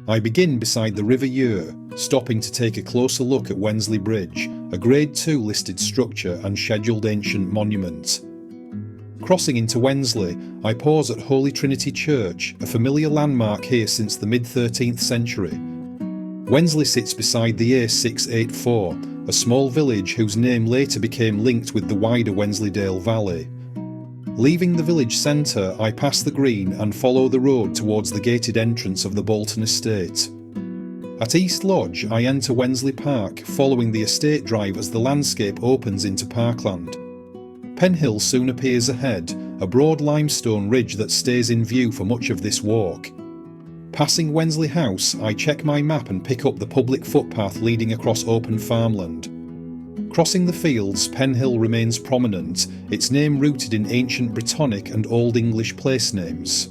I begin beside the River Ure, stopping to take a closer look at Wensley Bridge, a Grade 2 listed structure and scheduled ancient monument. Crossing into Wensley, I pause at Holy Trinity Church, a familiar landmark here since the mid-13th century. Wensley sits beside the A684, a small village whose name later became linked with the wider Wensleydale Valley. Leaving the village centre, I pass the green and follow the road towards the gated entrance of the Bolton estate. At East Lodge, I enter Wensley Park, following the estate drive as the landscape opens into parkland. Penhill soon appears ahead, a broad limestone ridge that stays in view for much of this walk. Passing Wensley House, I check my map and pick up the public footpath leading across open farmland. Crossing the fields, Penhill remains prominent, its name rooted in ancient Brittonic and Old English place names.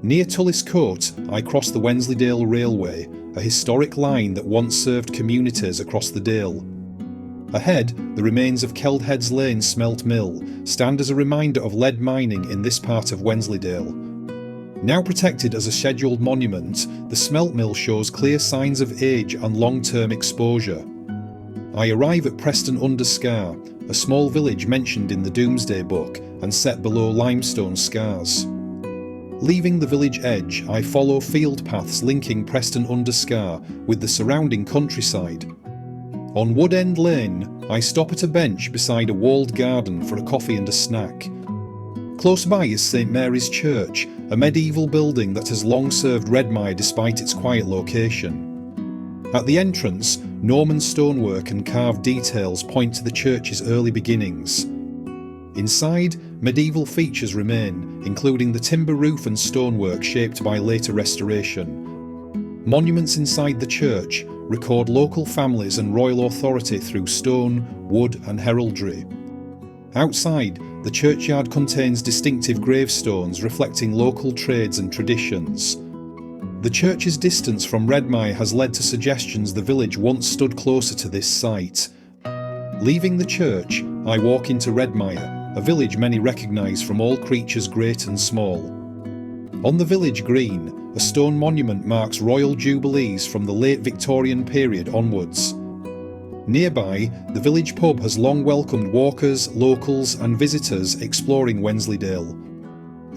Near Tullis Coat, I cross the Wensleydale Railway, a historic line that once served communities across the Dale. Ahead, the remains of Keldheads Lane Smelt Mill stand as a reminder of lead mining in this part of Wensleydale. Now protected as a scheduled monument, the smelt mill shows clear signs of age and long-term exposure. I arrive at Preston-under-Scar, a small village mentioned in the Domesday Book and set below limestone scars. Leaving the village edge, I follow field paths linking Preston-under-Scar with the surrounding countryside. On Wood End Lane, I stop at a bench beside a walled garden for a coffee and a snack. Close by is St Mary's Church, a medieval building that has long served Redmire despite its quiet location. At the entrance, Norman stonework and carved details point to the church's early beginnings. Inside, medieval features remain, including the timber roof and stonework shaped by later restoration. Monuments inside the church record local families and royal authority through stone, wood and heraldry. Outside, the churchyard contains distinctive gravestones reflecting local trades and traditions. The church's distance from Redmire has led to suggestions the village once stood closer to this site. Leaving the church, I walk into Redmire, a village many recognise from all creatures great and small. On the village green, a stone monument marks royal jubilees from the late Victorian period onwards. Nearby, the village pub has long welcomed walkers, locals and visitors exploring Wensleydale.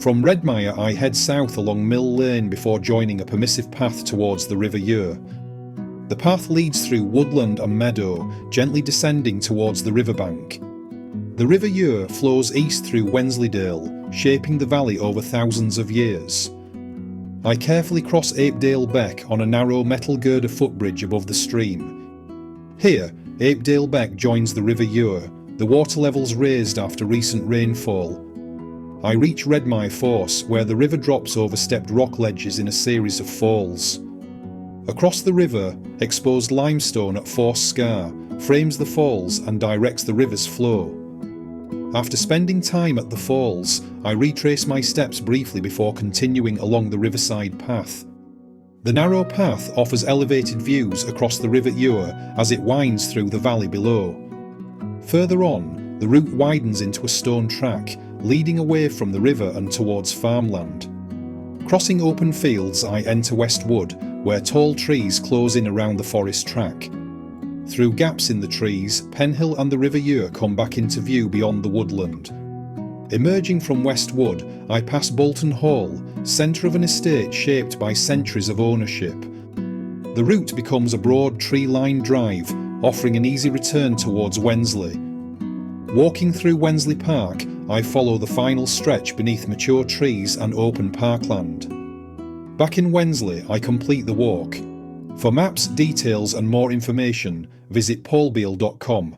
From Redmire, I head south along Mill Lane before joining a permissive path towards the River Ure. The path leads through woodland and meadow, gently descending towards the riverbank. The River Ure flows east through Wensleydale, shaping the valley over thousands of years. I carefully cross Apedale Beck on a narrow metal girder footbridge above the stream. Here, Apedale Beck joins the River Ure, the water levels raised after recent rainfall. I reach Redmire Force, where the river drops over stepped rock ledges in a series of falls. Across the river, exposed limestone at Force Scar frames the falls and directs the river's flow. After spending time at the falls, I retrace my steps briefly before continuing along the riverside path. The narrow path offers elevated views across the River Ure as it winds through the valley below. Further on, the route widens into a stone track, leading away from the river and towards farmland. Crossing open fields, I enter West Wood, where tall trees close in around the forest track. Through gaps in the trees, Penhill and the River Ure come back into view beyond the woodland. Emerging from West Wood, I pass Bolton Hall, centre of an estate shaped by centuries of ownership. The route becomes a broad tree-lined drive, offering an easy return towards Wensley. Walking through Wensley Park, I follow the final stretch beneath mature trees and open parkland. Back in Wensley, I complete the walk. For maps, details and more information, visit paulbeal.com.